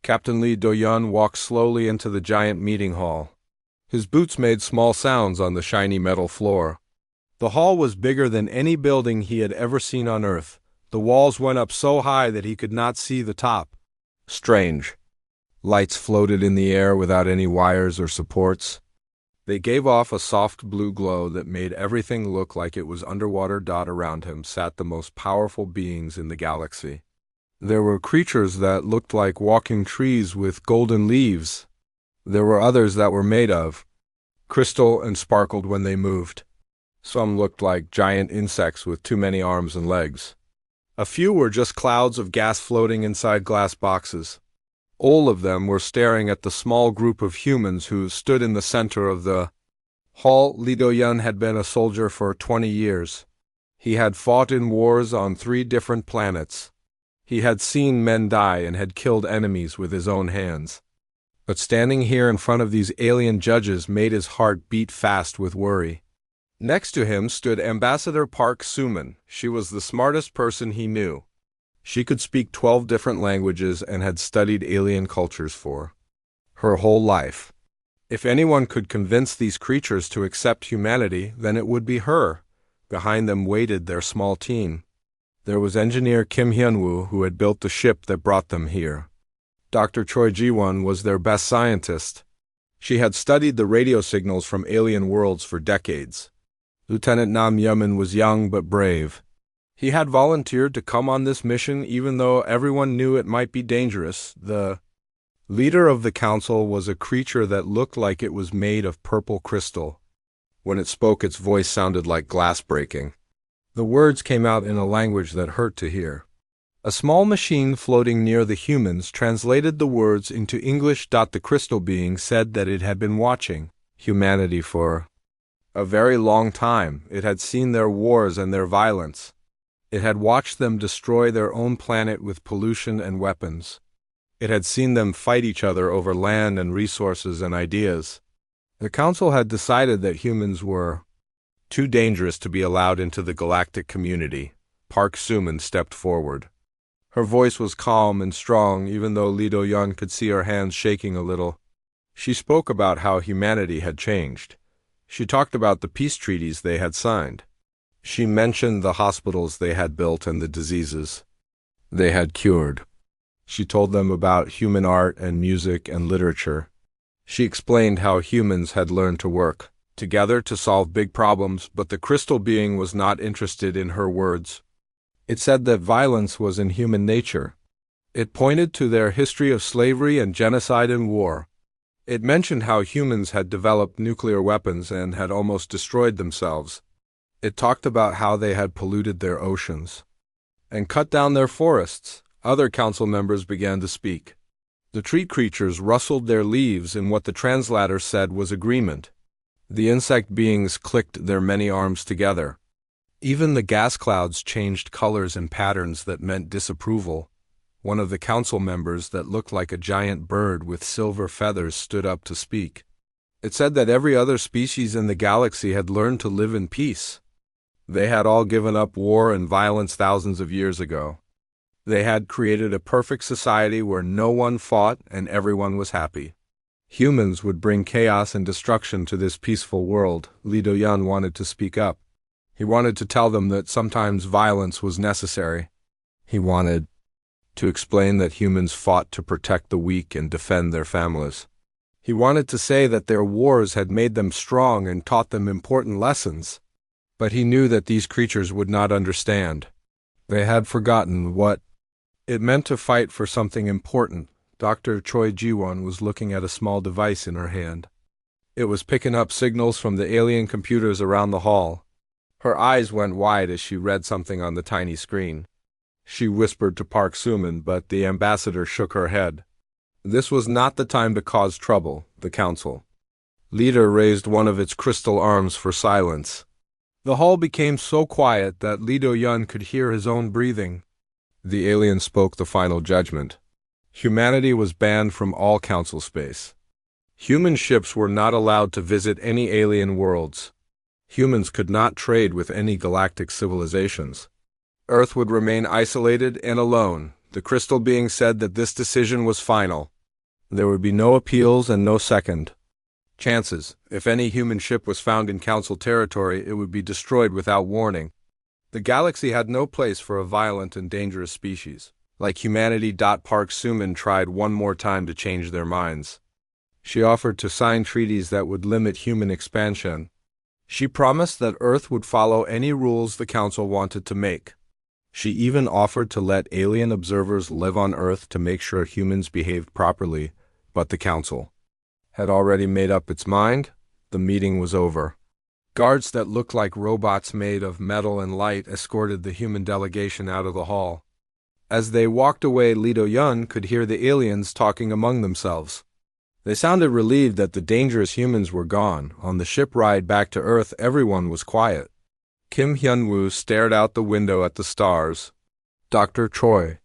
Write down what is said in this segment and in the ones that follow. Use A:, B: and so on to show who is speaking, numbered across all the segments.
A: Captain Lee Do-yeon walked slowly into the giant meeting hall. His boots made small sounds on the shiny metal floor. The hall was bigger than any building he had ever seen on Earth. The walls went up so high that he could not see the top. Strange. Lights floated in the air without any wires or supports. They gave off a soft blue glow that made everything look like it was underwater. Around him sat the most powerful beings in the galaxy. There were creatures that looked like walking trees with golden leaves. There were others that were made of crystal and sparkled when they moved. Some looked like giant insects with too many arms and legs. A few were just clouds of gas floating inside glass boxes. All of them were staring at the small group of humans who stood in the center of the hall. Lee Do-yeon had been a soldier for 20 years. He had fought in wars on 3 different planets. He had seen men die and had killed enemies with his own hands. But standing here in front of these alien judges made his heart beat fast with worry. Next to him stood Ambassador Park Soo-min. She was the smartest person he knew. She could speak 12 different languages and had studied alien cultures for her whole life. If anyone could convince these creatures to accept humanity, then it would be her. Behind them waited their small team. There was engineer Kim Hyun-woo, who had built the ship that brought them here. Dr. Choi Ji-won was their best scientist. She had studied the radio signals from alien worlds for decades. Lieutenant Nam Yeomin was young but brave. He had volunteered to come on this mission even though everyone knew it might be dangerous. The leader of the council was a creature that looked like it was made of purple crystal. When it spoke, its voice sounded like glass breaking. The words came out in a language that hurt to hear. A small machine floating near the humans translated the words into English. The crystal being said that it had been watching humanity for a very long time. It had seen their wars and their violence. It had watched them destroy their own planet with pollution and weapons. It had seen them fight each other over land and resources and ideas. The council had decided that humans were too dangerous to be allowed into the galactic community. Park Soo-min stepped forward. Her voice was calm and strong, even though Lee Do-yeon could see her hands shaking a little. She spoke about how humanity had changed. She talked about the peace treaties they had signed. She mentioned the hospitals they had built and the diseases they had cured. She told them about human art and music and literature. She explained how humans had learned to work together to solve big problems, but the crystal being was not interested in her words. It said that violence was in human nature. It pointed to their history of slavery and genocide and war. It mentioned how humans had developed nuclear weapons and had almost destroyed themselves. It talked about how they had polluted their oceans and cut down their forests. Other council members began to speak. The tree creatures rustled their leaves in what the translator said was agreement. The insect beings clicked their many arms together. Even the gas clouds changed colors and patterns that meant disapproval. One of the council members that looked like a giant bird with silver feathers stood up to speak. It said that every other species in the galaxy had learned to live in peace. They had all given up war and violence thousands of years ago. They had created a perfect society where no one fought and everyone was happy. Humans would bring chaos and destruction to this peaceful world. Lee Do-yeon wanted to speak up. He wanted to tell them that sometimes violence was necessary. He wanted to explain that humans fought to protect the weak and defend their families. He wanted to say that their wars had made them strong and taught them important lessons. But he knew that these creatures would not understand. They had forgotten what it meant to fight for something important. Dr. Choi Ji-won was looking at a small device in her hand. It was picking up signals from the alien computers around the hall. Her eyes went wide as she read something on the tiny screen. She whispered to Park Soo-min, but the ambassador shook her head. This was not the time to cause trouble. The council leader raised one of its crystal arms for silence. The hall became so quiet that Lee Do-yeon could hear his own breathing. The alien spoke the final judgment. Humanity was banned from all council space. Human ships were not allowed to visit any alien worlds. Humans could not trade with any galactic civilizations. Earth would remain isolated and alone. The crystal being said that this decision was final. There would be no appeals and no second chances. If any human ship was found in Council territory, it would be destroyed without warning. The galaxy had no place for a violent and dangerous species. Like humanity. Park Suman tried one more time to change their minds. She offered to sign treaties that would limit human expansion. She promised that Earth would follow any rules the Council wanted to make. She even offered to let alien observers live on Earth to make sure humans behaved properly, but the Council had already made up its mind. The meeting was over. Guards that looked like robots made of metal and light escorted the human delegation out of the hall. As they walked away, Lee Do-yun could hear the aliens talking among themselves. They sounded relieved that the dangerous humans were gone. On the ship ride back to Earth, everyone was quiet. Kim Hyun-woo stared out the window at the stars. Dr. Choi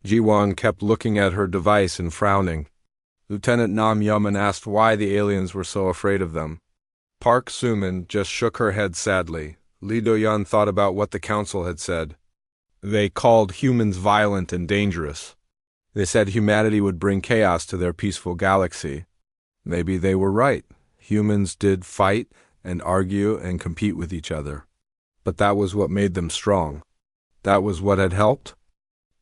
A: Ji-won kept looking at her device and frowning. Lieutenant Nam Yeoman asked why the aliens were so afraid of them. Park Suman just shook her head sadly. Lee Do-yun thought about what the Council had said. They called humans violent and dangerous. They said humanity would bring chaos to their peaceful galaxy. Maybe they were right. Humans did fight and argue and compete with each other. But that was what made them strong. That was what had helped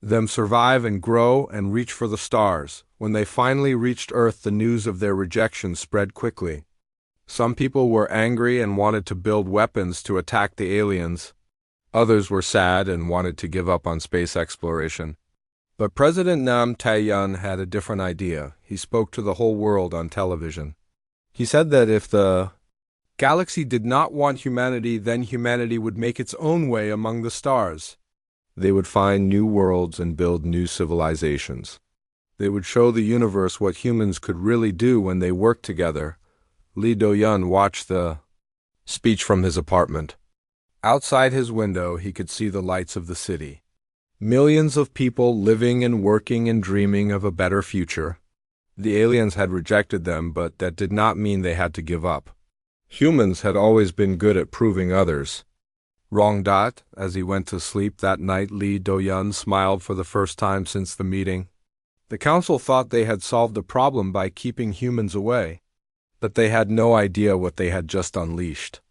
A: them survive and grow and reach for the stars. When they finally reached Earth, the news of their rejection spread quickly. Some people were angry and wanted to build weapons to attack the aliens. Others were sad and wanted to give up on space exploration. But President Nam Tae-yun had a different idea. He spoke to the whole world on television. He said that if the galaxy did not want humanity, then humanity would make its own way among the stars. They would find new worlds and build new civilizations. They would show the universe what humans could really do when they worked together. Lee Do-yun watched the speech from his apartment. Outside his window, he could see the lights of the city. Millions of people living and working and dreaming of a better future. The aliens had rejected them, but that did not mean they had to give up. Humans had always been good at proving others wrong. As he went to sleep that night, Lee Do-yun smiled for the first time since the meeting. The Council thought they had solved the problem by keeping humans away, but they had no idea what they had just unleashed.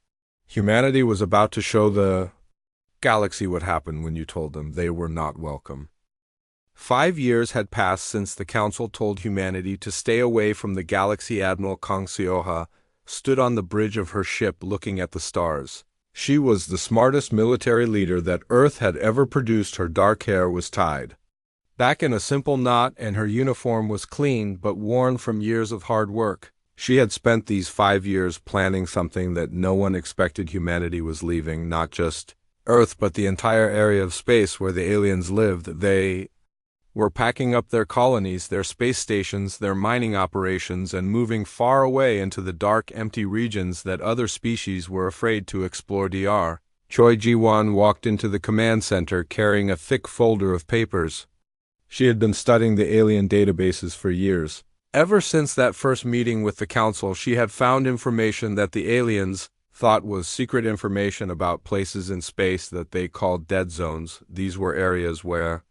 A: Humanity was about to show the galaxy what happened when you told them they were not welcome. 5 years had passed since the Council told humanity to stay away from the galaxy. Admiral Kang Seo-ha stood on the bridge of her ship looking at the stars. She was the smartest military leader that Earth had ever produced. Her dark hair was tied back in a simple knot, and her uniform was clean but worn from years of hard work. She had spent these 5 years planning something that no one expected. Humanity was leaving not just Earth but the entire area of space where the aliens lived. They were packing up their colonies, their space stations, their mining operations, and moving far away into the dark, empty regions that other species were afraid to explore. Dr. Choi Ji-won walked into the command center carrying a thick folder of papers. She had been studying the alien databases for years. Ever since that first meeting with the Council, she had found information that the aliens thought was secret information about places in space that they called dead zones. These were areas where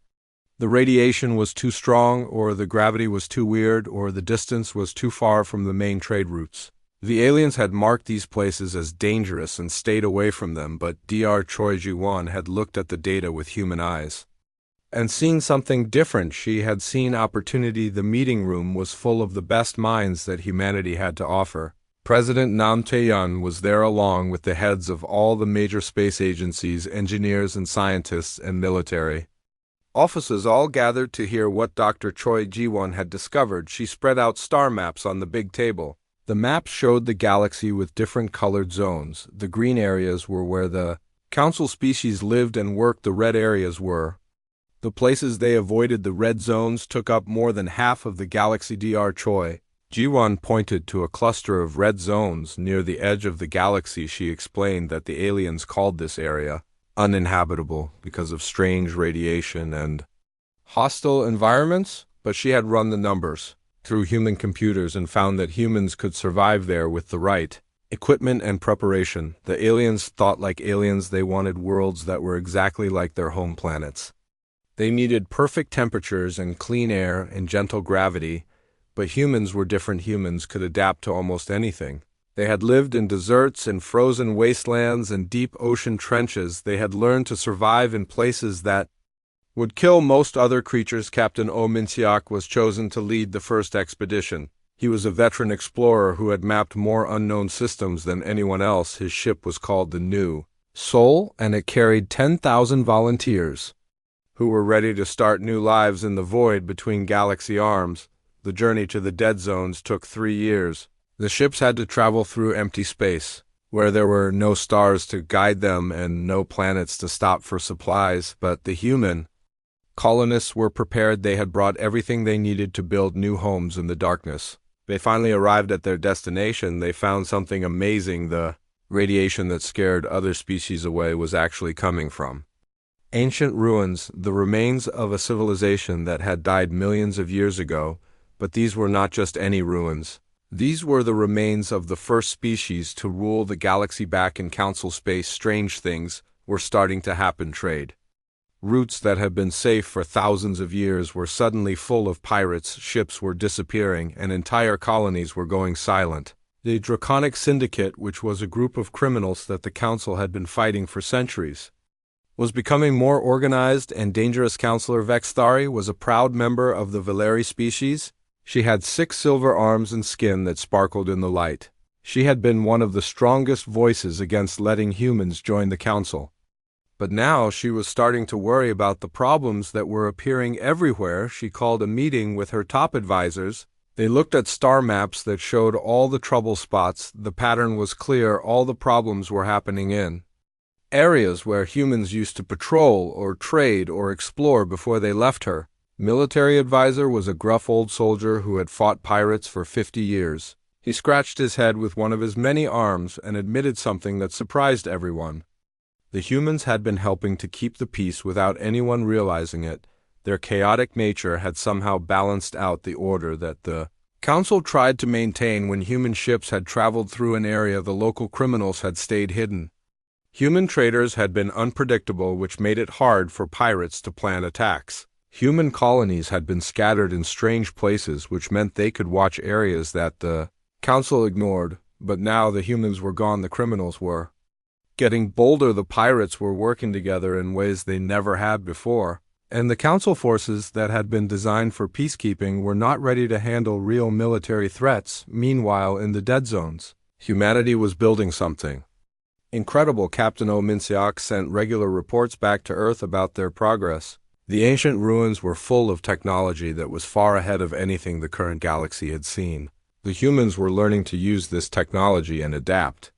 A: the radiation was too strong, or the gravity was too weird, or the distance was too far from the main trade routes. The aliens had marked these places as dangerous and stayed away from them, but Dr. Choi Ji-won had looked at the data with human eyes and seen something different. She had seen opportunity. The meeting room was full of the best minds that humanity had to offer. President Nam Tae-yun was there along with the heads of all the major space agencies, engineers and scientists and military officers all gathered to hear what Dr. Choi Ji-won had discovered. She spread out star maps on the big table. The maps showed the galaxy with different colored zones. The green areas were where the Council species lived and worked. The red areas were the places they avoided. The red zones took up more than half of the galaxy. Dr. Choi Ji-won pointed to a cluster of red zones near the edge of the galaxy. She explained that the aliens called this area uninhabitable because of strange radiation and hostile environments, but she had run the numbers through human computers and found that humans could survive there with the right equipment and preparation. The aliens thought like aliens. They wanted worlds that were exactly like their home planets. They needed perfect temperatures and clean air and gentle gravity, But humans were different. Humans could adapt to almost anything. They had lived in deserts and frozen wastelands and deep ocean trenches. They had learned to survive in places that would kill most other creatures. Captain Ominsiak was chosen to lead the first expedition. He was a veteran explorer who had mapped more unknown systems than anyone else. His ship was called the New Soul, and it carried 10,000 volunteers who were ready to start new lives in the void between galaxy arms. The journey to the dead zones took 3 years. The ships had to travel through empty space, where there were no stars to guide them and no planets to stop for supplies, but the human colonists were prepared. They had brought everything they needed to build new homes in the darkness. They finally arrived at their destination. They found something amazing. The radiation that scared other species away was actually coming from ancient ruins, the remains of a civilization that had died millions of years ago. But these were not just any ruins. These were the remains of the first species to rule the galaxy. Back in council space, strange things were starting to happen. Trade routes that had been safe for thousands of years were suddenly full of pirates. Ships were disappearing, and entire colonies were going silent. The Draconic Syndicate, which was a group of criminals that the council had been fighting for centuries, was becoming more organized and dangerous. Counselor Vexthari was a proud member of the Valeri species. She had 6 silver arms and skin that sparkled in the light. She had been one of the strongest voices against letting humans join the council. But now she was starting to worry about the problems that were appearing everywhere. She called a meeting with her top advisors. They looked at star maps that showed all the trouble spots. The pattern was clear. All the problems were happening in areas where humans used to patrol or trade or explore before they left her. Military advisor was a gruff old soldier who had fought pirates for 50 years. He scratched his head with one of his many arms and admitted something that surprised everyone. The humans had been helping to keep the peace without anyone realizing it. Their chaotic nature had somehow balanced out the order that the council tried to maintain. When human ships had traveled through an area, the local criminals had stayed hidden. Human traders had been unpredictable, which made it hard for pirates to plan attacks. Human colonies had been scattered in strange places, which meant they could watch areas that the council ignored. But now the humans were gone, the criminals were getting bolder. The pirates were working together in ways they never had before. And the council forces that had been designed for peacekeeping were not ready to handle real military threats. Meanwhile, in the dead zones, humanity was building something incredible. Captain Ominsiak sent regular reports back to Earth about their progress. The ancient ruins were full of technology that was far ahead of anything the current galaxy had seen. The humans were learning to use this technology and adapt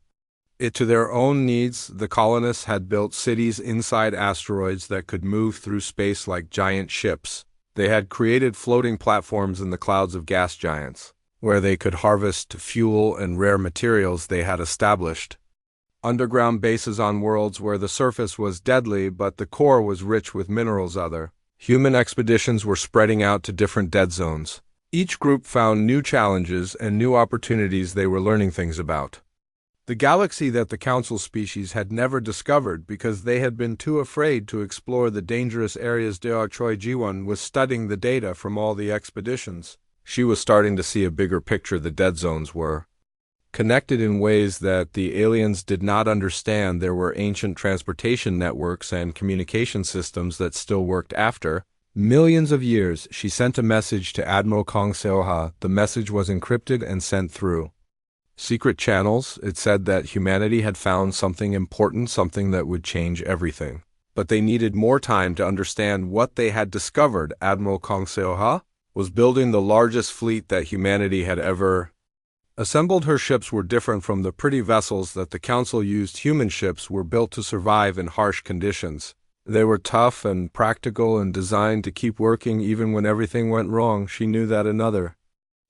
A: it to their own needs. The colonists had built cities inside asteroids that could move through space like giant ships. They had created floating platforms in the clouds of gas giants, where they could harvest fuel and rare materials. They had established underground bases on worlds where the surface was deadly but the core was rich with minerals. Other human expeditions were spreading out to different dead zones. Each group found new challenges and new opportunities they were learning things about the galaxy that the council species had never discovered because they had been too afraid to explore the dangerous areas. Choi Jiwon was studying the data from all the expeditions. She was starting to see a bigger picture. The dead zones were connected in ways that the aliens did not understand. There were ancient transportation networks and communication systems that still worked after millions of years. She sent a message to Admiral Kong Seoha. The message was encrypted and sent through secret channels. It said that humanity had found something important, something that would change everything. But they needed more time to understand what they had discovered. Admiral Kong Seoha was building the largest fleet that humanity had ever assembled. Her ships were different from the pretty vessels that the council used. Human ships were built to survive in harsh conditions. They were tough and practical and designed to keep working even when everything went wrong. She knew that another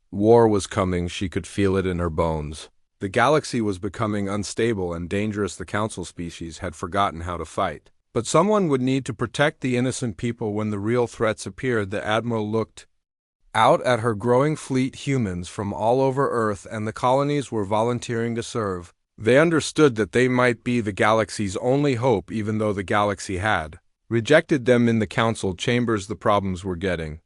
A: war was coming. She could feel it in her bones. The galaxy was becoming unstable and dangerous. The council species had forgotten how to fight. But someone would need to protect the innocent people when the real threats appeared. The admiral looked out at her growing fleet. Humans from all over Earth and the colonies were volunteering to serve. They understood that they might be the galaxy's only hope, even though the galaxy had rejected them in the council chambers. The problems were getting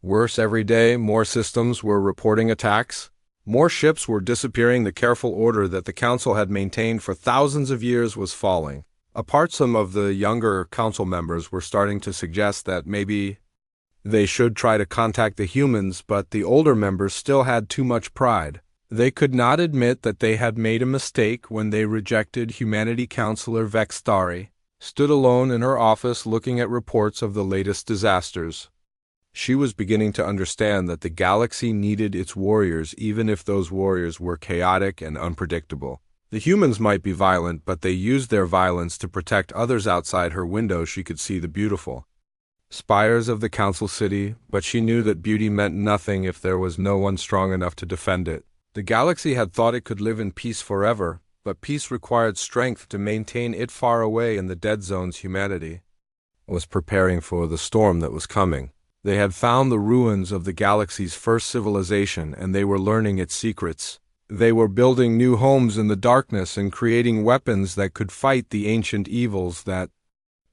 A: Worse every day, more systems were reporting attacks. More ships were disappearing. The careful order that the council had maintained for thousands of years was falling. Apart, some of the younger council members were starting to suggest that maybe they should try to contact the humans, but the older members still had too much pride. They could not admit that they had made a mistake when they rejected Humanity Counselor Vextari, stood alone in her office looking at reports of the latest disasters. She was beginning to understand that the galaxy needed its warriors, even if those warriors were chaotic and unpredictable. The humans might be violent, but they used their violence to protect others. Outside her window she could see the beautiful spires of the council city, but she knew that beauty meant nothing if there was no one strong enough to defend it. The galaxy had thought it could live in peace forever, but peace required strength to maintain it. Far away in the dead zones, humanity was preparing for the storm that was coming. They had found the ruins of the galaxy's first civilization, and they were learning its secrets. They were building new homes in the darkness and creating weapons that could fight the ancient evils that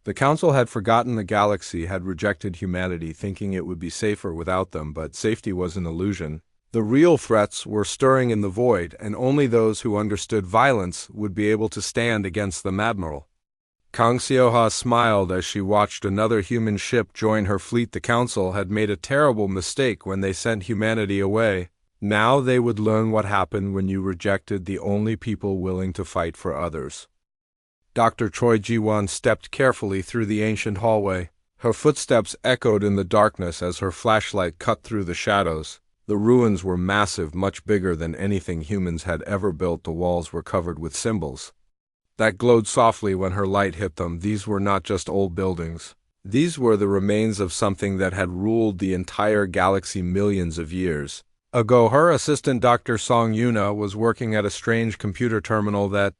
A: the Council had forgotten. The galaxy had rejected humanity, thinking it would be safer without them, but safety was an illusion. The real threats were stirring in the void, and only those who understood violence would be able to stand against them. Admiral Kang Seoha smiled as she watched another human ship join her fleet. The Council had made a terrible mistake when they sent humanity away. Now they would learn what happened when you rejected the only people willing to fight for others. Dr. Choi Ji-won stepped carefully through the ancient hallway. Her footsteps echoed in the darkness as her flashlight cut through the shadows. The ruins were massive, much bigger than anything humans had ever built. The walls were covered with symbols that glowed softly when her light hit them. These were not just old buildings. These were the remains of something that had ruled the entire galaxy millions of years ago. Her assistant, Dr. Song Yuna, was working at a strange computer terminal that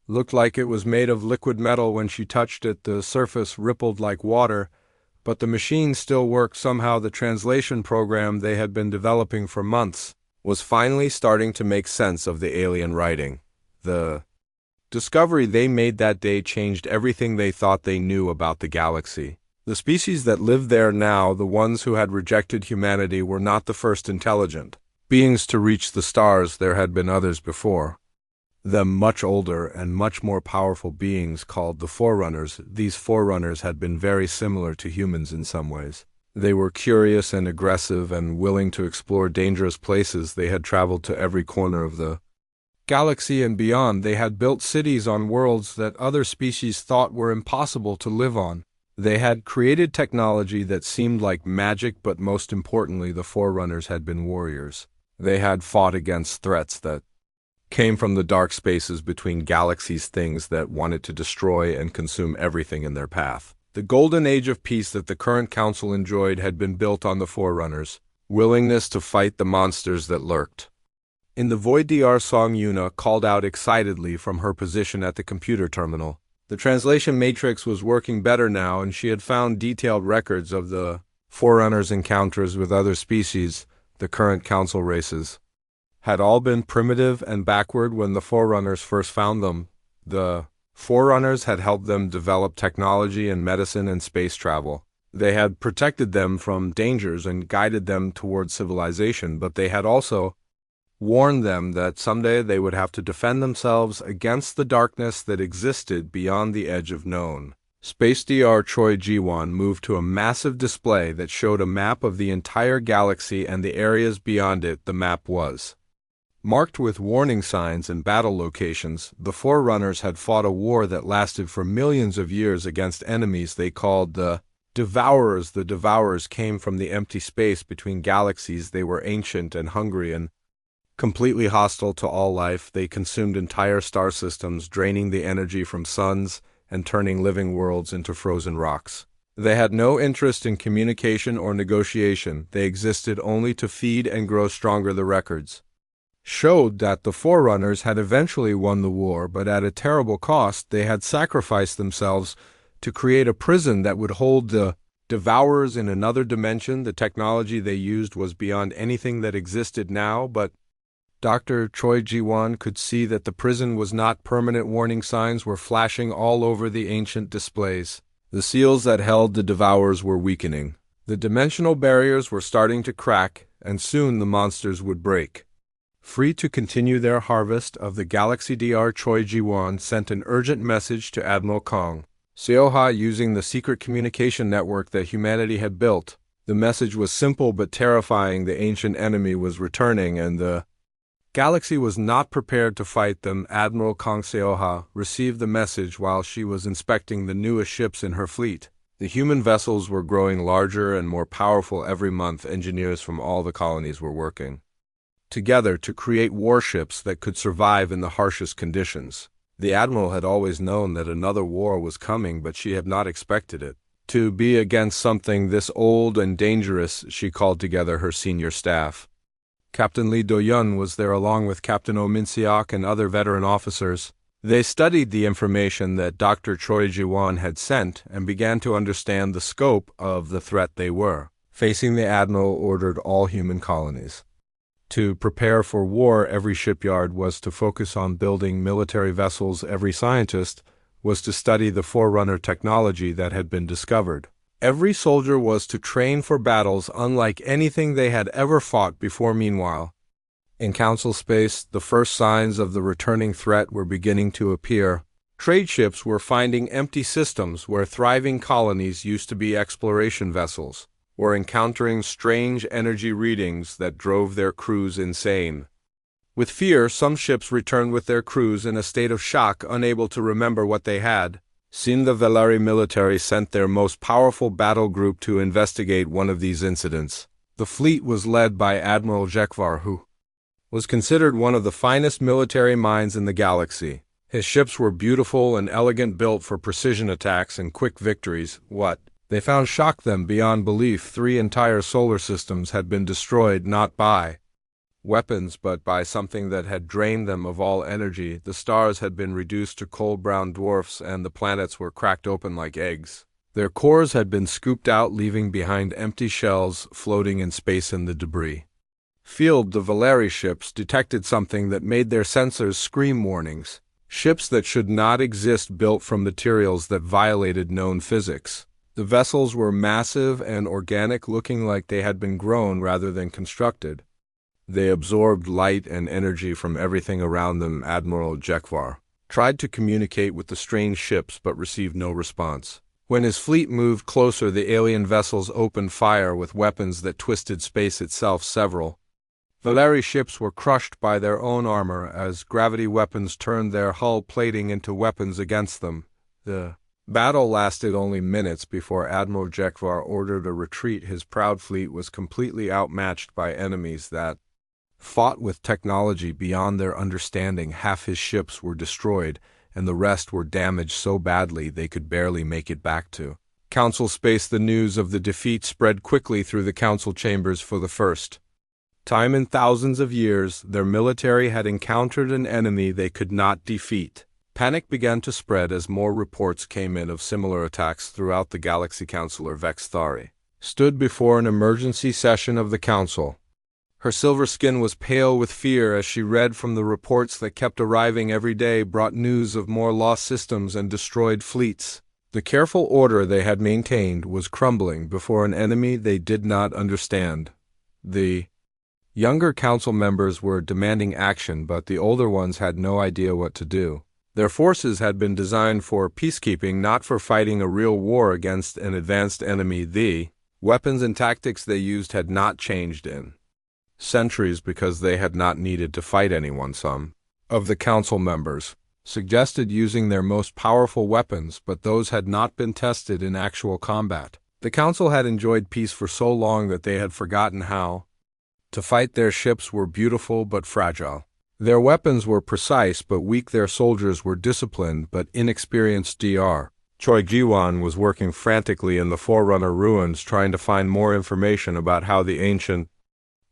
A: looked like it was made of liquid metal. When she touched it, the surface rippled like water, but the machine still worked. Somehow the translation program they had been developing for months was finally starting to make sense of the alien writing. The discovery they made that day changed everything they thought they knew about the galaxy. The species that lived there now, the ones who had rejected humanity, were not the first intelligent beings to reach the stars. There had been others before them, much older and much more powerful beings called the Forerunners. These Forerunners had been very similar to humans in some ways. They were curious and aggressive and willing to explore dangerous places. They had traveled to every corner of the galaxy and beyond. They had built cities on worlds that other species thought were impossible to live on. They had created technology that seemed like magic, but most importantly, the Forerunners had been warriors. They had fought against threats that came from the dark spaces between galaxies, things that wanted to destroy and consume everything in their path. The golden age of peace that the current council enjoyed had been built on the Forerunners' willingness to fight the monsters that lurked in the void. Dr. Song Yuna called out excitedly from her position at the computer terminal. The translation matrix was working better now, and she had found detailed records of the Forerunners' encounters with other species. The current council races had all been primitive and backward when the Forerunners first found them. The Forerunners had helped them develop technology and medicine and space travel. They had protected them from dangers and guided them toward civilization, but they had also warned them that someday they would have to defend themselves against the darkness that existed beyond the edge of known space. Dr. Choi Ji-won moved to a massive display that showed a map of the entire galaxy and the areas beyond it. The map was marked with warning signs and battle locations. The Forerunners had fought a war that lasted for millions of years against enemies they called the Devourers. The Devourers came from the empty space between galaxies. They were ancient and hungry and completely hostile to all life. They consumed entire star systems, draining the energy from suns and turning living worlds into frozen rocks. They had no interest in communication or negotiation. They existed only to feed and grow stronger. The records showed that the Forerunners had eventually won the war, but at a terrible cost. They had sacrificed themselves to create a prison that would hold the Devourers in another dimension. The technology they used was beyond anything that existed now, but Dr. Choi Ji-won could see that the prison was not permanent. Warning signs were flashing all over the ancient displays. The seals that held the Devourers were weakening. The dimensional barriers were starting to crack, and soon the monsters would break. Free to continue their harvest of the galaxy, Dr. Choi Ji-won sent an urgent message to Admiral Kong Seoha using the secret communication network that humanity had built. The message was simple but terrifying. The ancient enemy was returning, and the galaxy was not prepared to fight them. Admiral Kong Seoha received the message while she was inspecting the newest ships in her fleet. The human vessels were growing larger and more powerful every month. Engineers from all the colonies were working together to create warships that could survive in the harshest conditions. The Admiral had always known that another war was coming, but she had not expected it to be against something this old and dangerous. She called together her senior staff. Captain Lee Do-yun was there along with Captain Oh Min-seok and other veteran officers. They studied the information that Dr. Choi Ji-won had sent and began to understand the scope of the threat they were facing. The Admiral ordered all human colonies to prepare for war. Every shipyard was to focus on building military vessels. Every scientist was to study the Forerunner technology that had been discovered. Every soldier was to train for battles unlike anything they had ever fought before. Meanwhile, in Council space, the first signs of the returning threat were beginning to appear. Trade ships were finding empty systems where thriving colonies used to be. Exploration vessels were encountering strange energy readings that drove their crews insane. With fear, some ships returned with their crews in a state of shock, unable to remember what they had seen. The Valeri military sent their most powerful battle group to investigate one of these incidents. The fleet was led by Admiral Jekvar, who was considered one of the finest military minds in the galaxy. His ships were beautiful and elegant, built for precision attacks and quick victories. What they found shocked them beyond belief. 3 entire solar systems had been destroyed, not by weapons but by something that had drained them of all energy. The stars had been reduced to cold brown dwarfs, and the planets were cracked open like eggs. Their cores had been scooped out, leaving behind empty shells floating in space in the debris field. The Valeri ships detected something that made their sensors scream warnings. Ships that should not exist, built from materials that violated known physics. The vessels were massive and organic, looking like they had been grown rather than constructed. They absorbed light and energy from everything around them. Admiral Jekvar tried to communicate with the strange ships but received no response. When his fleet moved closer, the alien vessels opened fire with weapons that twisted space itself. Several Valeri ships were crushed by their own armor as gravity weapons turned their hull plating into weapons against them. The battle lasted only minutes before Admiral Jekvar ordered a retreat. His proud fleet was completely outmatched by enemies that fought with technology beyond their understanding. Half his ships were destroyed, and the rest were damaged so badly they could barely make it back to Council space. The news of the defeat spread quickly through the Council chambers. For the first time in thousands of years, their military had encountered an enemy they could not defeat. Panic began to spread as more reports came in of similar attacks throughout the galaxy. Counselor Vex Thari stood before an emergency session of the Council. Her silver skin was pale with fear as she read from the reports that kept arriving every day, brought news of more lost systems and destroyed fleets. The careful order they had maintained was crumbling before an enemy they did not understand. The younger council members were demanding action, but the older ones had no idea what to do. Their forces had been designed for peacekeeping, not for fighting a real war against an advanced enemy. The weapons and tactics they used had not changed in centuries because they had not needed to fight anyone. Some of the council members suggested using their most powerful weapons, but those had not been tested in actual combat. The council had enjoyed peace for so long that they had forgotten how to fight. Their ships were beautiful but fragile. Their weapons were precise but weak. Their soldiers were disciplined but inexperienced. Dr. Choi Ji-won was working frantically in the Forerunner ruins, trying to find more information about how the ancient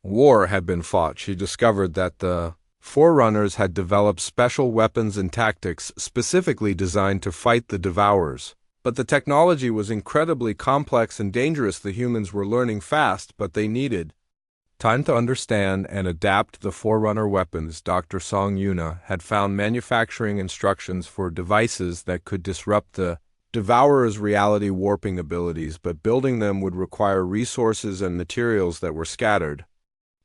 A: war had been fought. She discovered that the Forerunners had developed special weapons and tactics specifically designed to fight the Devourers. But the technology was incredibly complex and dangerous. The humans were learning fast, but they needed time to understand and adapt the Forerunner weapons. Dr. Song Yuna had found manufacturing instructions for devices that could disrupt the Devourer's reality warping abilities, but building them would require resources and materials that were scattered.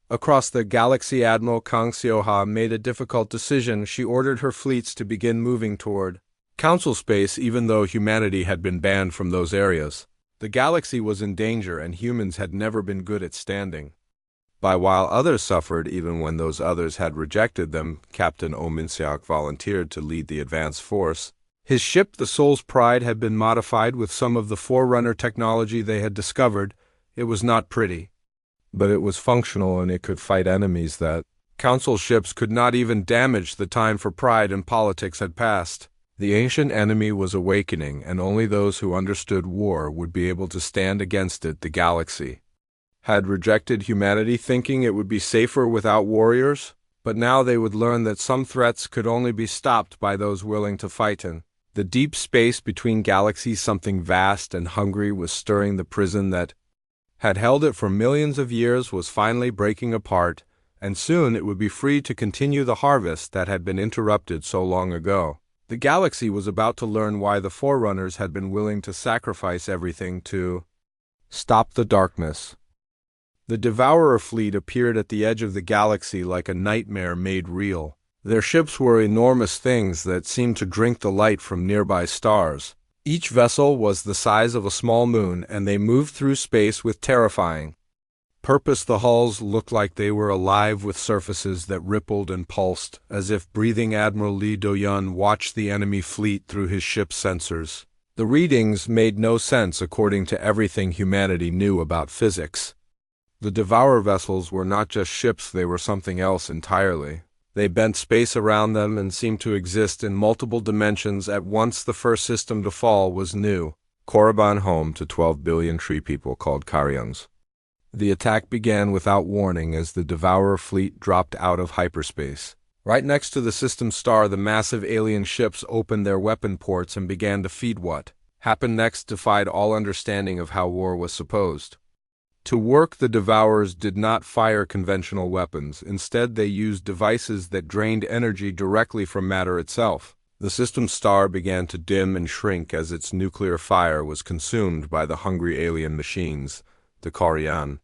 A: Across the galaxy, Admiral Kang Seoha made a difficult decision. She ordered her fleets to begin moving toward Council space, even though humanity had been banned from those areas. The galaxy was in danger, and humans had never been good at standing by while others suffered. Even when those others had rejected them, Captain Oh Min-seok volunteered to lead the advance force. His ship, the Soul's Pride, had been modified with some of the Forerunner technology they had discovered. It was not pretty, but it was functional, and it could fight enemies that Council ships could not even damage. The time for pride and politics had passed. The ancient enemy was awakening, and only those who understood war would be able to stand against it. The galaxy had rejected humanity, thinking it would be safer without warriors, but now they would learn that some threats could only be stopped by those willing to fight in the deep space between galaxies. Something vast and hungry was stirring. The prison that had held it for millions of years was finally breaking apart, and soon it would be free to continue the harvest that had been interrupted so long ago. The galaxy was about to learn why the Forerunners had been willing to sacrifice everything to stop the darkness. The Devourer fleet appeared at the edge of the galaxy like a nightmare made real. Their ships were enormous things that seemed to drink the light from nearby stars. Each vessel was the size of a small moon, and they moved through space with terrifying purpose. The hulls looked like they were alive with surfaces that rippled and pulsed, as if breathing. Admiral Lee Do-yun watched the enemy fleet through his ship's sensors. The readings made no sense according to everything humanity knew about physics. The Devourer vessels were not just ships, they were something else entirely. They bent space around them and seemed to exist in multiple dimensions at once. The first system to fall was New Korriban, home to 12 billion tree people called Karyans. The attack began without warning as the Devourer fleet dropped out of hyperspace. Right next to the system star, the massive alien ships opened their weapon ports and began to feed. What happened next defied all understanding of how war was supposed to work. The Devourers did not fire conventional weapons. Instead, they used devices that drained energy directly from matter itself. The system star began to dim and shrink as its nuclear fire was consumed by the hungry alien machines, the Koryan.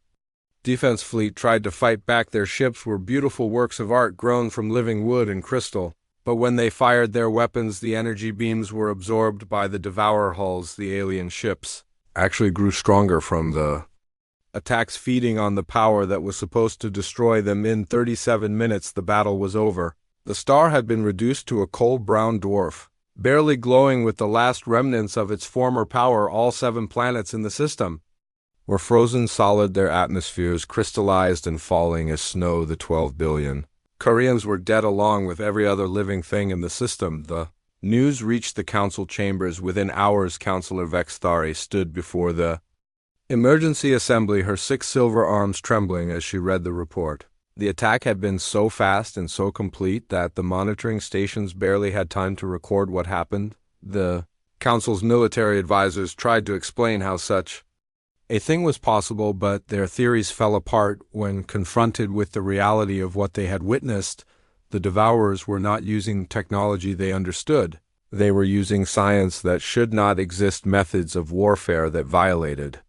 A: Defense fleet tried to fight back. Their ships were beautiful works of art grown from living wood and crystal. But when they fired their weapons, the energy beams were absorbed by the Devourer hulls. The alien ships actually grew stronger from the attacks, feeding on the power that was supposed to destroy them. In 37 minutes, the battle was over. The star had been reduced to a cold brown dwarf, barely glowing with the last remnants of its former power. All 7 planets in the system were frozen solid, their atmospheres crystallized and falling as snow. The 12 billion Koreans were dead along with every other living thing in the system. The news reached the council chambers within hours. Councillor Vexthari stood before the emergency assembly, her 6 silver arms trembling as she read the report. The attack had been so fast and so complete that the monitoring stations barely had time to record what happened. The council's military advisors tried to explain how such a thing was possible, but their theories fell apart when confronted with the reality of what they had witnessed. The Devourers were not using technology they understood. They were using science that should not exist, methods of warfare that violated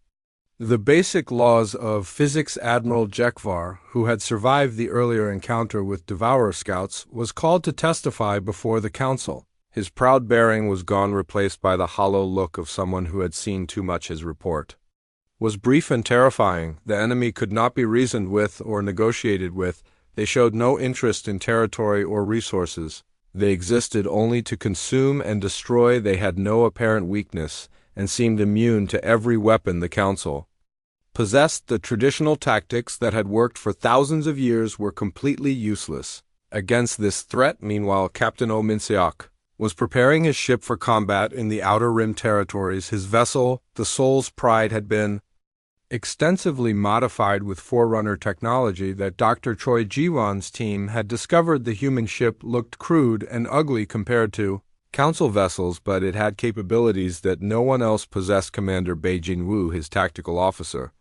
A: the basic laws of physics. Admiral Jekvar, who had survived the earlier encounter with Devourer scouts, was called to testify before the council. His proud bearing was gone, replaced by the hollow look of someone who had seen too much. His report was brief and terrifying. The enemy could not be reasoned with or negotiated with. They showed no interest in territory or resources. They existed only to consume and destroy. They had no apparent weakness and seemed immune to every weapon. The council possessed. The traditional tactics that had worked for thousands of years were completely useless against this threat. Meanwhile, Captain Oh Min-seok was preparing his ship for combat in the Outer Rim territories. His vessel, the Soul's Pride, had been extensively modified with Forerunner technology that Dr. Choi Ji-won's team had discovered. The human ship looked crude and ugly compared to Council vessels, but it had capabilities that no one else possessed. Commander Bei Jin-woo, his tactical officer,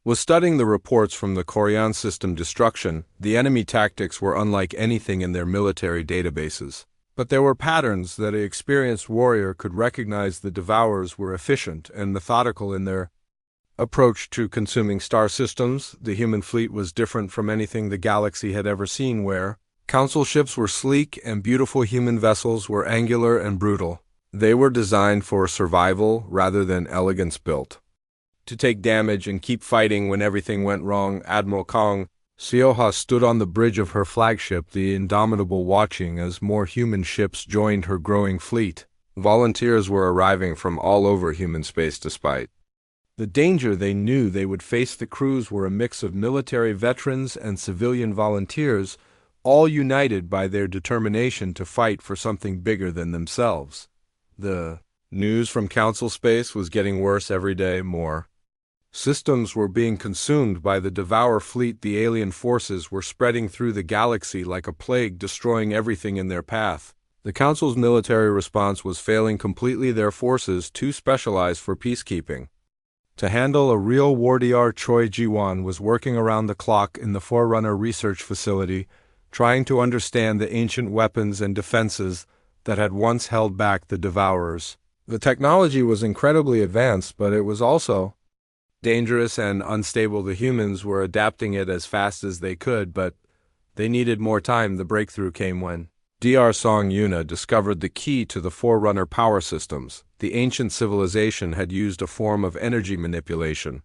A: was studying the reports from the Koryan system destruction. The enemy tactics were unlike anything in their military databases. But there were patterns that an experienced warrior could recognize. The Devourers were efficient and methodical in their approach to consuming star systems. The human fleet was different from anything the galaxy had ever seen, where Council ships were sleek and beautiful. Human vessels were angular and brutal. They were designed for survival rather than elegance, built to take damage and keep fighting when everything went wrong. Admiral Kong Sioha stood on the bridge of her flagship, the Indomitable, watching as more human ships joined her growing fleet. Volunteers were arriving from all over human space. Despite the danger they knew they would face, the crews were a mix of military veterans and civilian volunteers, all united by their determination to fight for something bigger than themselves. The news from Council space was getting worse every day. More systems were being consumed by the Devourer fleet. The alien forces were spreading through the galaxy like a plague, destroying everything in their path. The Council's military response was failing completely. Their forces, too specialized for peacekeeping to handle a real war. Dr. Choi Ji-won was working around the clock in the Forerunner research facility, trying to understand the ancient weapons and defenses that had once held back the Devourers. The technology was incredibly advanced, but it was also dangerous and unstable. The humans were adapting it as fast as they could, but they needed more time. The breakthrough came when Dr. Song Yuna discovered the key to the Forerunner power systems. The ancient civilization had used a form of energy manipulation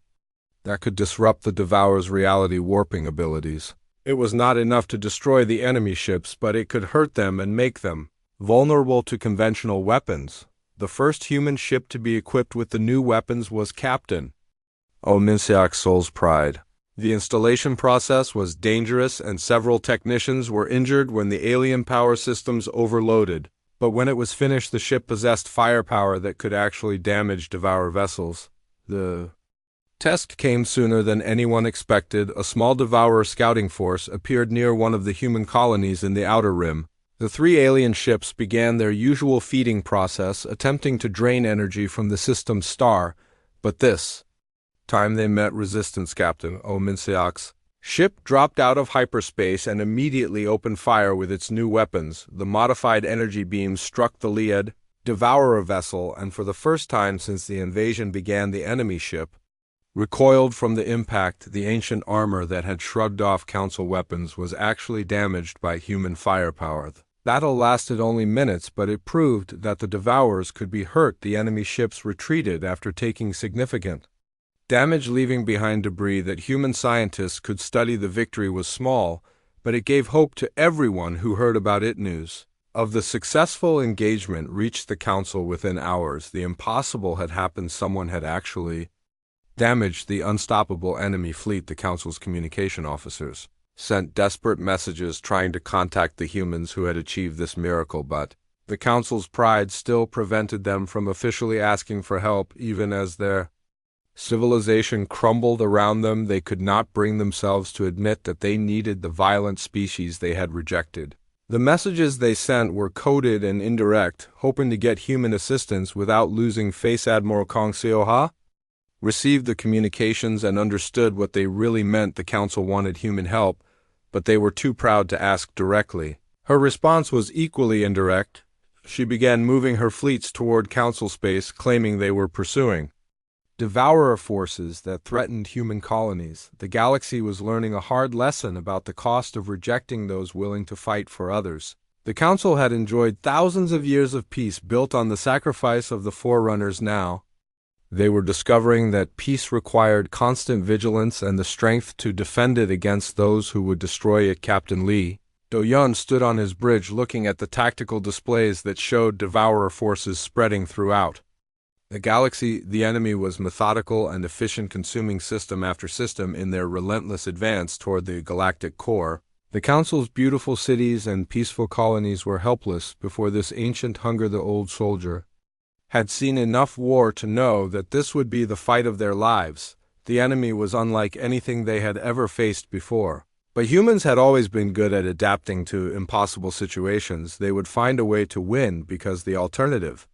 A: that could disrupt the Devourer's reality warping abilities. It was not enough to destroy the enemy ships, but it could hurt them and make them vulnerable to conventional weapons. The first human ship to be equipped with the new weapons was Captain Minseok's Soul's Pride. The installation process was dangerous and several technicians were injured when the alien power systems overloaded. But when it was finished, the ship possessed firepower that could actually damage Devourer vessels. The test came sooner than anyone expected. A small Devourer scouting force appeared near one of the human colonies in the Outer Rim. The three alien ships began their usual feeding process, attempting to drain energy from the system's star, but this time they met resistance. Captain Minseok's ship dropped out of hyperspace and immediately opened fire with its new weapons. The modified energy beams struck the lead Devourer vessel, and for the first time since the invasion began, the enemy ship recoiled from the impact. The ancient armor that had shrugged off Council weapons was actually damaged by human firepower. The battle lasted only minutes, but it proved that the Devourers could be hurt. The enemy ships retreated after taking significant damage, leaving behind debris that human scientists could study. The victory was small, but it gave hope to everyone who heard about it. News of the successful engagement reached the Council within hours. The impossible had happened. Someone had actually damaged the unstoppable enemy fleet. The Council's communication officers sent desperate messages trying to contact the humans who had achieved this miracle, but the Council's pride still prevented them from officially asking for help. Even as their civilization crumbled around them, they could not bring themselves to admit that they needed the violent species they had rejected. The messages they sent were coded and indirect, hoping to get human assistance without losing face. Admiral Kong Sioha received the communications and understood what they really meant. The Council wanted human help, but they were too proud to ask directly. Her response was equally indirect. She began moving her fleets toward Council space, claiming they were pursuing Devourer forces that threatened human colonies. The galaxy was learning a hard lesson about the cost of rejecting those willing to fight for others. The Council had enjoyed thousands of years of peace built on the sacrifice of the Forerunners. Now they were discovering that peace required constant vigilance and the strength to defend it against those who would destroy it. Captain Lee Do-yeon stood on his bridge looking at the tactical displays that showed Devourer forces spreading throughout the galaxy. The enemy was methodical and efficient, consuming system after system in their relentless advance toward the galactic core. The Council's beautiful cities and peaceful colonies were helpless before this ancient hunger. The old soldier had seen enough war to know that this would be the fight of their lives. The enemy was unlike anything they had ever faced before. But humans had always been good at adapting to impossible situations. They would find a way to win because the alternative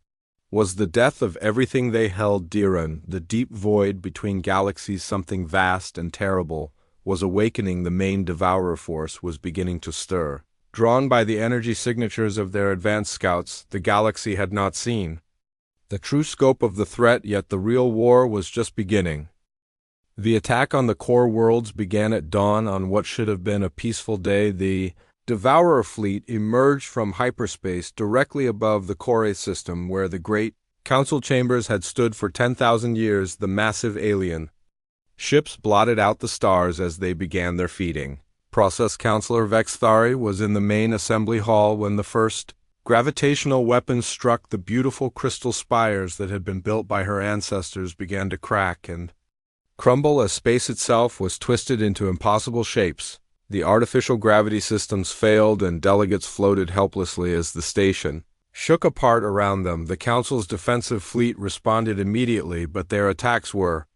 A: was the death of everything they held dear. In the deep void between galaxies, something vast and terrible was awakening. The main Devourer force was beginning to stir. drawn by the energy signatures of their advanced scouts the galaxy had not seen. The true scope of the threat, yet the real war was just beginning. The attack on the core worlds began at dawn on what should have been a peaceful day. The Devourer fleet emerged from hyperspace directly above the core system where the great council chambers had stood for 10,000 years. The massive alien ships blotted out the stars as they began their feeding. Process Counselor Vexthari was in the main assembly hall when the first gravitational weapons struck. The beautiful crystal spires that had been built by her ancestors began to crack and crumble as space itself was twisted into impossible shapes. The artificial gravity systems failed and delegates floated helplessly as the station shook apart around them. The Council's defensive fleet responded immediately, but their attacks were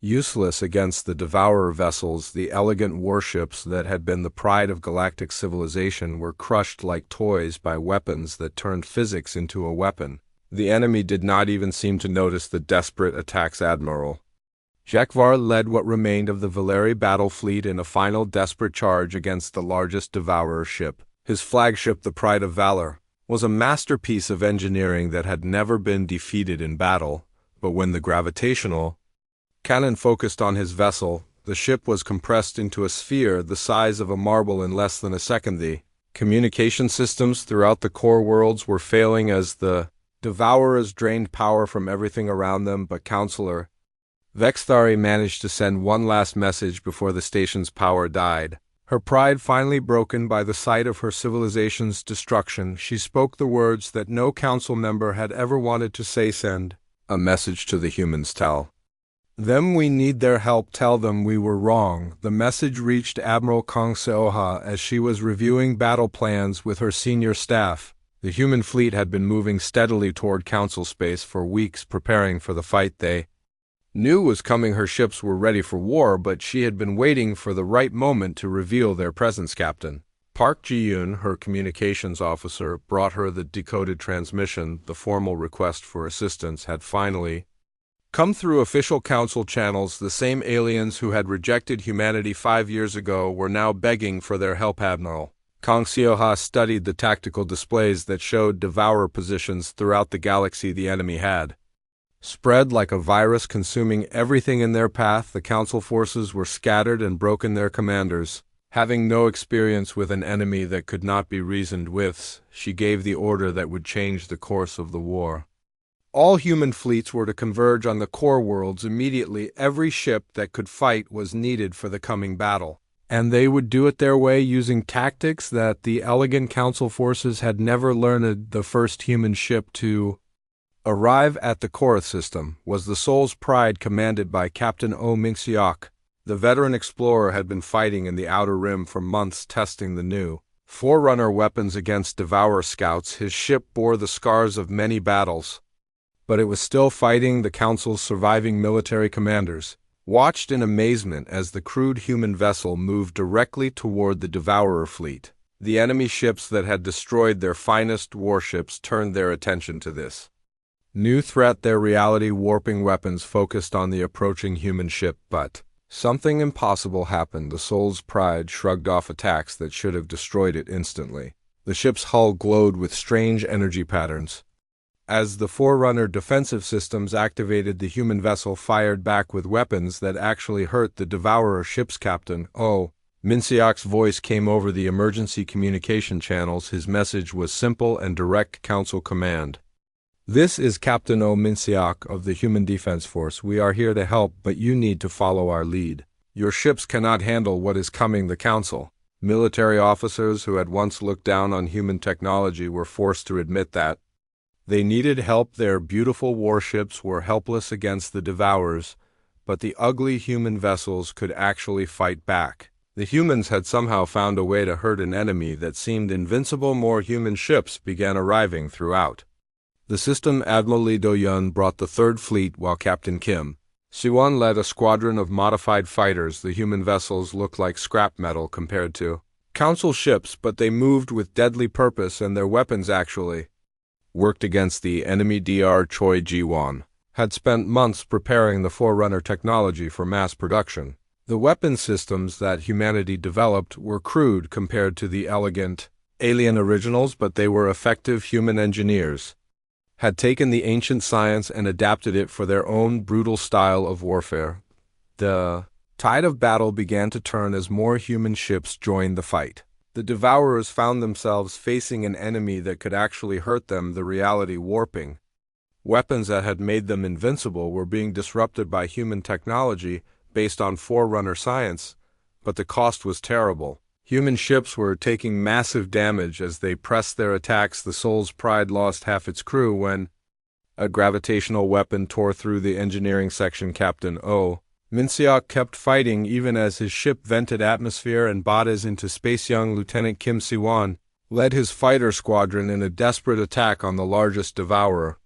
A: useless against the Devourer vessels. The elegant warships that had been the pride of galactic civilization were crushed like toys by weapons that turned physics into a weapon. The enemy did not even seem to notice the desperate attacks. Admiral Jekvar led what remained of the Valeri battle fleet in a final desperate charge against the largest Devourer ship. His flagship, the Pride of Valor, was a masterpiece of engineering that had never been defeated in battle, but when the gravitational cannon focused on his vessel, the ship was compressed into a sphere the size of a marble in less than a second. The communication systems throughout the core worlds were failing as the Devourers drained power from everything around them, but Counselor Vexthari managed to send one last message before the station's power died. Her pride finally broken by the sight of her civilization's destruction, she spoke the words that no council member had ever wanted to say: send a message to the humans. Tell them we need their help. Tell them we were wrong. The message reached Admiral Kong Seoha as she was reviewing battle plans with her senior staff. The human fleet had been moving steadily toward council space for weeks, preparing for the fight they knew was coming. Her ships were ready for war, but she had been waiting for the right moment to reveal their presence. Captain Park Ji-yoon, her communications officer, brought her the decoded transmission. The formal request for assistance had finally come through official council channels. The same aliens who had rejected humanity 5 years ago were now begging for their help. Admiral Kong Seoha studied the tactical displays that showed Devourer positions throughout the galaxy. The enemy had spread like a virus, consuming everything in their path. The council forces were scattered and broken. Their commanders, having no experience with an enemy that could not be reasoned with, she gave the order that would change the course of the war. All human fleets were to converge on the core worlds immediately. Every ship that could fight was needed for the coming battle, and they would do it their way, using tactics that the elegant council forces had never learned. The first human ship to arrive at the core system was the Soul's Pride, commanded by Captain Oh Min-seok. The veteran explorer had been fighting in the Outer Rim for months, testing the new Forerunner weapons against Devourer scouts. His ship bore the scars of many battles, but it was still fighting. The Council's surviving military commanders watched in amazement as the crude human vessel moved directly toward the Devourer fleet. The enemy ships that had destroyed their finest warships turned their attention to this new threat. Their reality-warping weapons focused on the approaching human ship, but something impossible happened. The Soul's Pride shrugged off attacks that should have destroyed it instantly. The ship's hull glowed with strange energy patterns. As the Forerunner defensive systems activated, the human vessel fired back with weapons that actually hurt the Devourer ship's captain. Oh Min-seok's voice came over the emergency communication channels. His message was simple and direct: council command. This is Captain Oh Min-seok of the Human Defense Force. We are here to help, but you need to follow our lead. Your ships cannot handle what is coming. The council military officers who had once looked down on human technology were forced to admit that they needed help. Their beautiful warships were helpless against the Devourers, but the ugly human vessels could actually fight back. The humans had somehow found a way to hurt an enemy that seemed invincible. More human ships began arriving throughout the system. Admiral Lee Do-yeon brought the Third Fleet, while Captain Kim Si-won led a squadron of modified fighters. The human vessels looked like scrap metal compared to council ships, but they moved with deadly purpose, and their weapons actually worked against the enemy. Dr. Choi Ji-won had spent months preparing the Forerunner technology for mass production. The weapon systems that humanity developed were crude compared to the elegant Alien originals, but they were effective human engineers, had taken the ancient science and adapted it for their own brutal style of warfare. The tide of battle began to turn as more human ships joined the fight. The Devourers found themselves facing an enemy that could actually hurt them, the reality warping. Weapons that had made them invincible were being disrupted by human technology based on Forerunner science, but the cost was terrible. Human ships were taking massive damage as they pressed their attacks. The Soul's Pride lost half its crew when a gravitational weapon tore through the engineering section. Captain O. Minseok kept fighting even as his ship vented atmosphere and bodies into space. Young Lieutenant Kim Siwon led his fighter squadron in a desperate attack on the largest Devourer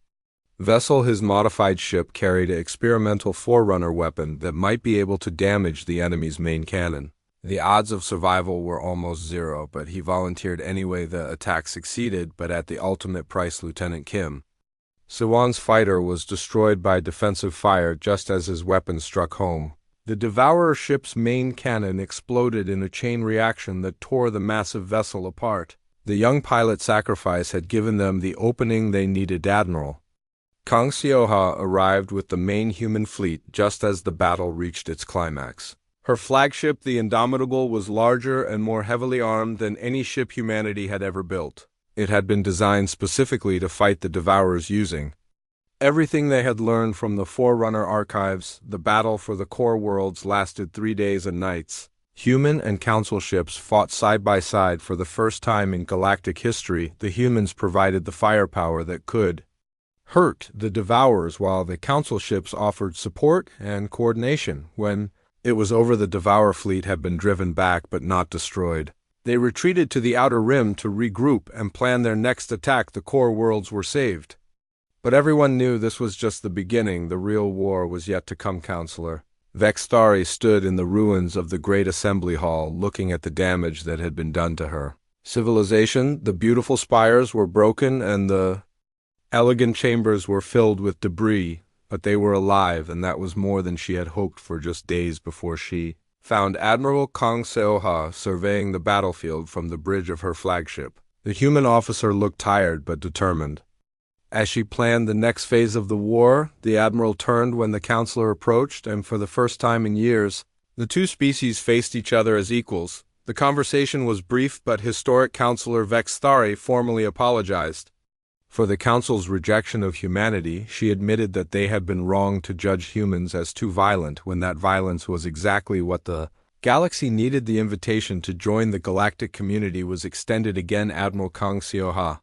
A: vessel. His modified ship carried an experimental Forerunner weapon that might be able to damage the enemy's main cannon. The odds of survival were almost zero, but he volunteered anyway. The attack succeeded, but at the ultimate price. Lieutenant Kim Siwon's fighter was destroyed by defensive fire just as his weapon struck home. The Devourer ship's main cannon exploded in a chain reaction that tore the massive vessel apart. The young pilot's sacrifice had given them the opening they needed. Admiral Kang Seoha arrived with the main human fleet just as the battle reached its climax. Her flagship, the Indomitable, was larger and more heavily armed than any ship humanity had ever built. It had been designed specifically to fight the Devourers using everything they had learned from the Forerunner archives. The battle for the core worlds lasted 3 days and nights. Human and Council ships fought side by side for the first time in galactic history. The humans provided the firepower that could hurt the Devourers, while the Council ships offered support and coordination. When it was over, the Devourer fleet had been driven back but not destroyed. They retreated to the outer rim to regroup and plan their next attack. The core worlds were saved. But everyone knew this was just the beginning. The real war was yet to come. Counselor Vextari stood in the ruins of the Great Assembly Hall, looking at the damage that had been done to her civilization. The beautiful spires were broken and the elegant chambers were filled with debris, but they were alive, and that was more than she had hoped for. Just days before, she found Admiral Kang Seoha surveying the battlefield from the bridge of her flagship. The human officer looked tired but determined. As she planned the next phase of the war, the admiral turned when the counselor approached, and for the first time in years, the two species faced each other as equals. The conversation was brief but historic. Counselor Vextari formally apologized for the Council's rejection of humanity. She admitted that they had been wrong to judge humans as too violent, when that violence was exactly what the galaxy needed. The invitation to join the galactic community was extended again. Admiral Kang Seoha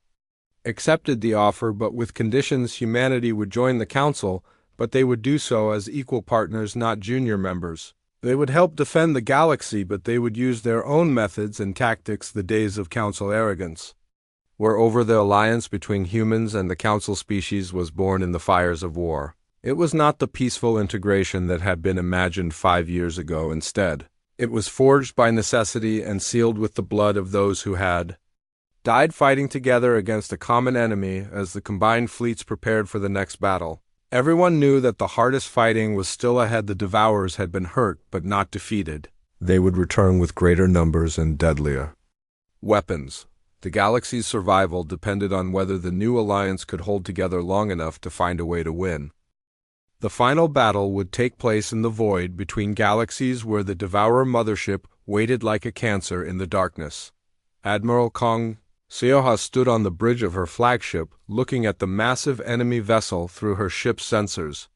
A: accepted the offer, but with conditions. Humanity would join the Council, but they would do so as equal partners, not junior members. They would help defend the galaxy, but they would use their own methods and tactics. The days of Council arrogance were over. The alliance between humans and the Council species was born in the fires of war. It was not the peaceful integration that had been imagined 5 years ago. Instead, it was forged by necessity and sealed with the blood of those who had died fighting together against a common enemy. As the combined fleets prepared for the next battle, everyone knew that the hardest fighting was still ahead. The Devourers had been hurt but not defeated. They would return with greater numbers and deadlier weapons. The galaxy's survival depended on whether the new alliance could hold together long enough to find a way to win. The final battle would take place in the void between galaxies, where the Devourer mothership waited like a cancer in the darkness. Admiral Kang Seoha stood on the bridge of her flagship, looking at the massive enemy vessel through her ship's sensors.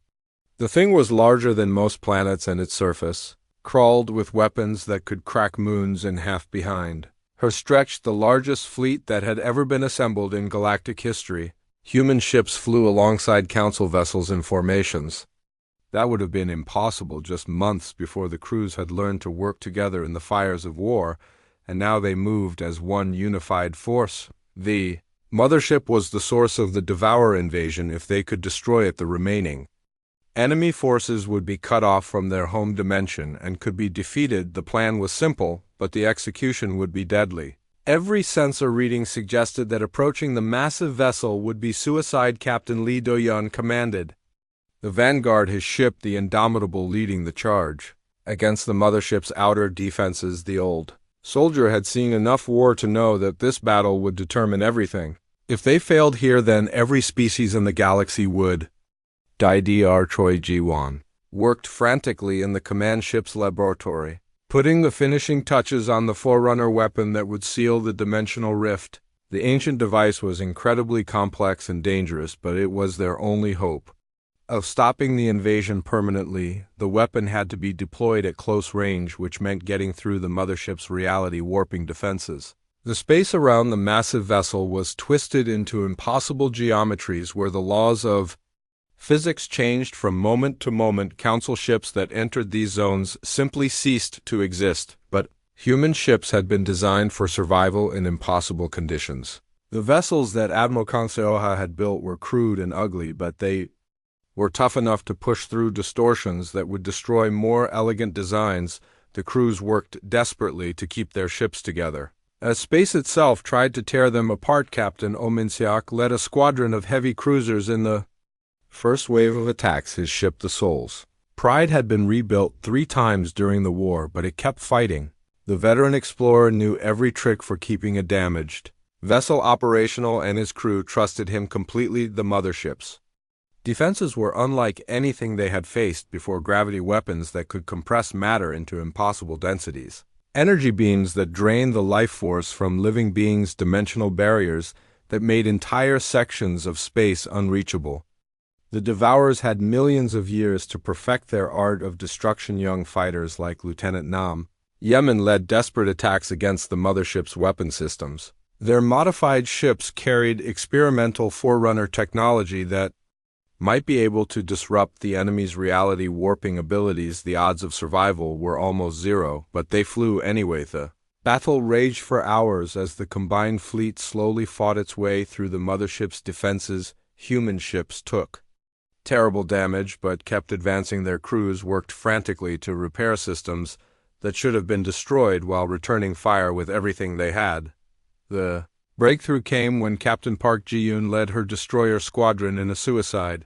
A: The thing was larger than most planets, and its surface crawled with weapons that could crack moons in half. Behind her stretched the largest fleet that had ever been assembled in galactic history. Human ships flew alongside Council vessels in formations. That would have been impossible just months before. The crews had learned to work together in the fires of war, and now they moved as one unified force. The mothership was the source of the Devourer invasion. If they could destroy it, the remaining enemy forces would be cut off from their home dimension and could be defeated. The plan was simple, but the execution would be deadly. Every sensor reading suggested that approaching the massive vessel would be suicide. Captain Lee Do-yeon commanded the vanguard, his ship, the Indomitable, leading the charge against the mothership's outer defenses. The old Soldier had seen enough war to know that this battle would determine everything. If they failed here, then every species in the galaxy would. Dr. Choi Ji-won worked frantically in the command ship's laboratory, putting the finishing touches on the Forerunner weapon that would seal the dimensional rift. The ancient device was incredibly complex and dangerous, but it was their only hope of stopping the invasion permanently. The weapon had to be deployed at close range, which meant getting through the mothership's reality-warping defenses. The space around the massive vessel was twisted into impossible geometries where the laws of physics changed from moment to moment. Council ships that entered these zones simply ceased to exist, but human ships had been designed for survival in impossible conditions. The vessels that Admiral Kang Seoha had built were crude and ugly, but they were tough enough to push through distortions that would destroy more elegant designs. The crews worked desperately to keep their ships together. As space itself tried to tear them apart, Captain Oh Min-seok led a squadron of heavy cruisers in the first wave of attacks. His ship, the Souls Pride, had been rebuilt 3 times during the war, but it kept fighting. The veteran explorer knew every trick for keeping a damaged vessel operational, and his crew trusted him completely. The mothership's defenses were unlike anything they had faced before. Gravity weapons that could compress matter into impossible densities. Energy beams that drained the life force from living beings. Dimensional barriers that made entire sections of space unreachable. The Devourers had millions of years to perfect their art of destruction. Young fighters like Lieutenant Nam Yemen led desperate attacks against the mothership's weapon systems. Their modified ships carried experimental Forerunner technology that might be able to disrupt the enemy's reality-warping abilities. The odds of survival were almost zero, but they flew anyway. The battle raged for hours as the combined fleet slowly fought its way through the mothership's defenses. Human ships took terrible damage, but kept advancing. Their crews worked frantically to repair systems that should have been destroyed while returning fire with everything they had. The breakthrough came when Captain Park Ji-yoon led her destroyer squadron in a suicide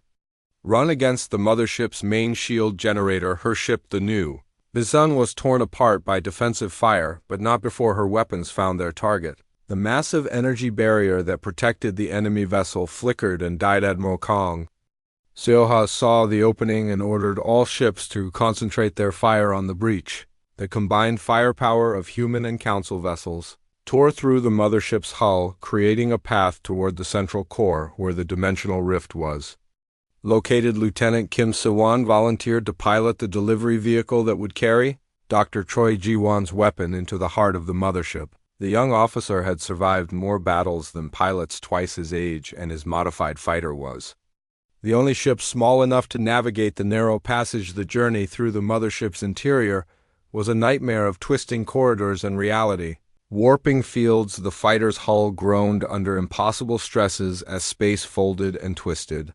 A: run against the mothership's main shield generator. Her ship, the New Bizun, was torn apart by defensive fire, but not before her weapons found their target. The massive energy barrier that protected the enemy vessel flickered and died. Admiral Kang Seoha saw the opening and ordered all ships to concentrate their fire on the breach. The combined firepower of human and council vessels tore through the mothership's hull, creating a path toward the central core where the dimensional rift was located. Lieutenant Kim Se-won volunteered to pilot the delivery vehicle that would carry Dr. Choi Ji-won's weapon into the heart of the mothership. The young officer had survived more battles than pilots twice his age, and his modified fighter was the only ship small enough to navigate the narrow passage. The journey through the mothership's interior was a nightmare of twisting corridors and reality warping fields. The fighter's hull groaned under impossible stresses as space folded and twisted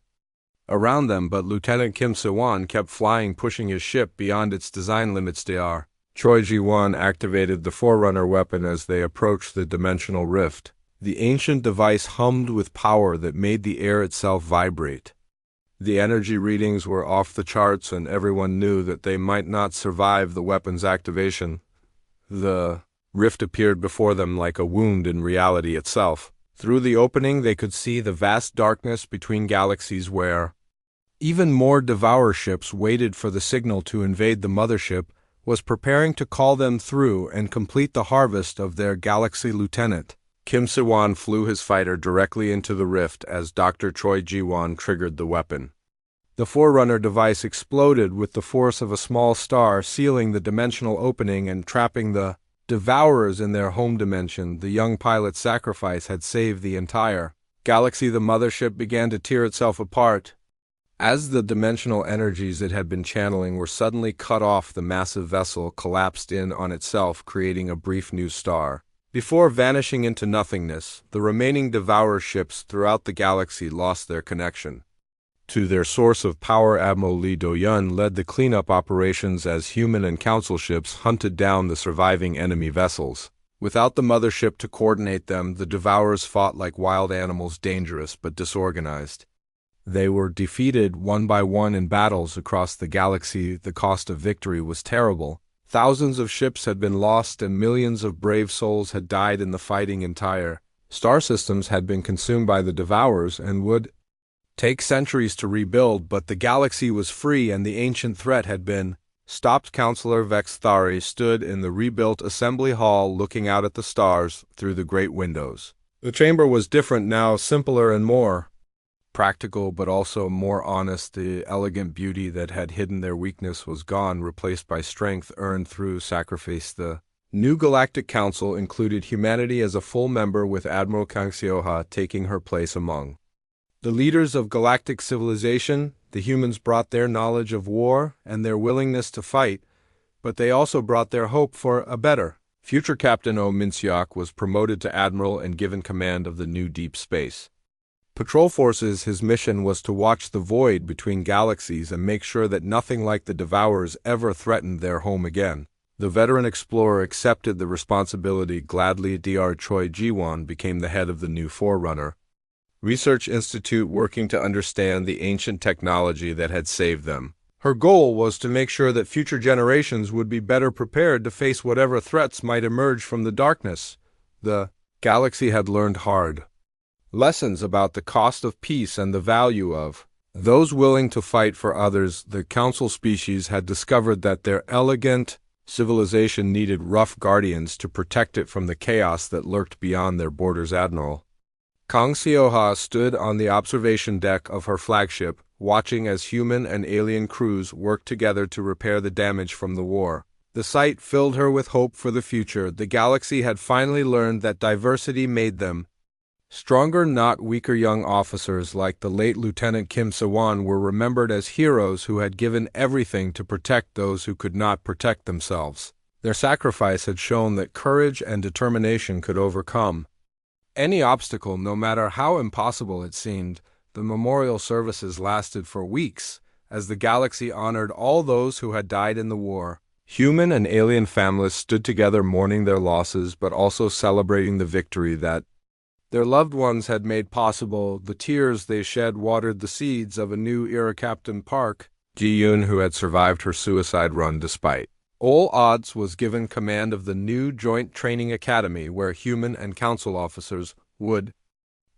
A: around them, but Lieutenant Kim Se-won kept flying, pushing his ship beyond its design limits. Dr. Choi Ji-won activated the Forerunner weapon as they approached the dimensional rift. The ancient device hummed with power that made the air itself vibrate. The energy readings were off the charts, and everyone knew that they might not survive the weapon's activation. The rift appeared before them like a wound in reality itself. Through the opening they could see the vast darkness between galaxies where even more Devourer ships waited for the signal to invade. The mothership was preparing to call them through and complete the harvest of their galaxy. Lieutenant Kim Se-won flew his fighter directly into the rift as Dr. Choi Ji-won triggered the weapon. The Forerunner device exploded with the force of a small star, sealing the dimensional opening and trapping the Devourers in their home dimension. The young pilot's sacrifice had saved the entire galaxy. The mothership began to tear itself apart as the dimensional energies it had been channeling were suddenly cut off. The massive vessel collapsed in on itself, creating a brief new star before vanishing into nothingness. The remaining Devourer ships throughout the galaxy lost their connection to their source of power. Admiral Lee Do-yun led the cleanup operations as human and council ships hunted down the surviving enemy vessels. Without the mothership to coordinate them, the Devourers fought like wild animals, dangerous but disorganized. They were defeated one by one in battles across the galaxy. The cost of victory was terrible. Thousands of ships had been lost and millions of brave souls had died in the fighting. Entire star systems had been consumed by the Devourers and would take centuries to rebuild, but the galaxy was free and the ancient threat had been stopped. Counselor Vex Thari stood in the rebuilt assembly hall looking out at the stars through the great windows. The chamber was different now, simpler and more practical, but also more honest. The elegant beauty that had hidden their weakness was gone, replaced by strength earned through sacrifice. The new Galactic Council included humanity as a full member, with Admiral Kangxioha taking her place among the leaders of galactic civilization. The humans brought their knowledge of war and their willingness to fight, but they also brought their hope for a better future. Captain O. Minsiak was promoted to admiral and given command of the new deep space patrol forces. His mission was to watch the void between galaxies and make sure that nothing like the Devourers ever threatened their home again. The veteran explorer accepted the responsibility gladly. Dr. Choi Jiwon became the head of the new Forerunner Research Institute, working to understand the ancient technology that had saved them. Her goal was to make sure that future generations would be better prepared to face whatever threats might emerge from the darkness. The galaxy had learned hard lessons about the cost of peace and the value of those willing to fight for others. The council species had discovered that their elegant civilization needed rough guardians to protect it from the chaos that lurked beyond their borders. Admiral Kangxioha stood on the observation deck of her flagship, watching as human and alien crews worked together to repair the damage from the war. The sight filled her with hope for the future. The galaxy had finally learned that diversity made them stronger, not weaker. Young officers like the late Lieutenant Kim Se-won were remembered as heroes who had given everything to protect those who could not protect themselves. Their sacrifice had shown that courage and determination could overcome any obstacle, no matter how impossible it seemed. The memorial services lasted for weeks as the galaxy honored all those who had died in the war. Human and alien families stood together, mourning their losses, but also celebrating the victory that their loved ones had made possible. The tears they shed watered the seeds of a new era. Captain Park Ji-yoon, who had survived her suicide run despite all odds, was given command of the new Joint Training Academy, where human and council officers would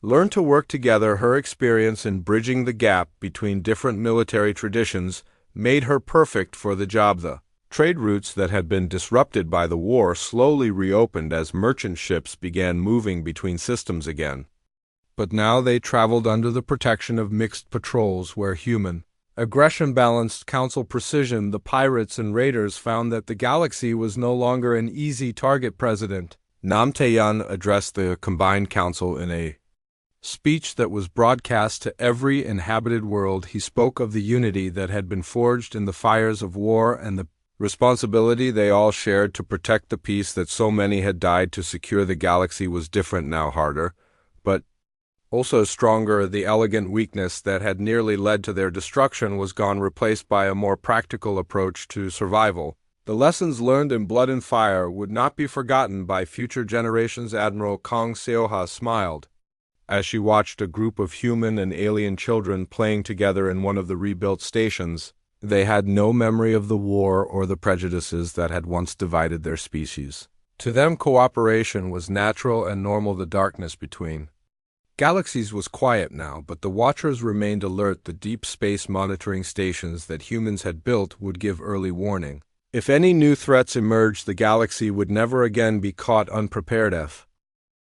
A: learn to work together. Her experience in bridging the gap between different military traditions made her perfect for the job. The trade routes that had been disrupted by the war slowly reopened as merchant ships began moving between systems again. But now they traveled under the protection of mixed patrols, where human aggression balanced council precision. The pirates and raiders found that the galaxy was no longer an easy target. President Nam Tae-yeon addressed the combined council in a speech that was broadcast to every inhabited world. He spoke of the unity that had been forged in the fires of war and the responsibility they all shared to protect the peace that so many had died to secure. The galaxy was different now, harder, but also stronger. The elegant weakness that had nearly led to their destruction was gone, replaced by a more practical approach to survival. The lessons learned in Blood and Fire would not be forgotten by future generations. Admiral Kangxioha smiled as she watched a group of human and alien children playing together in one of the rebuilt stations. They had no memory of the war or the prejudices that had once divided their species. To them, cooperation was natural and normal. The darkness between galaxies was quiet now, but the Watchers remained alert. The deep space monitoring stations that humans had built would give early warning. If any new threats emerged, the galaxy would never again be caught unprepared.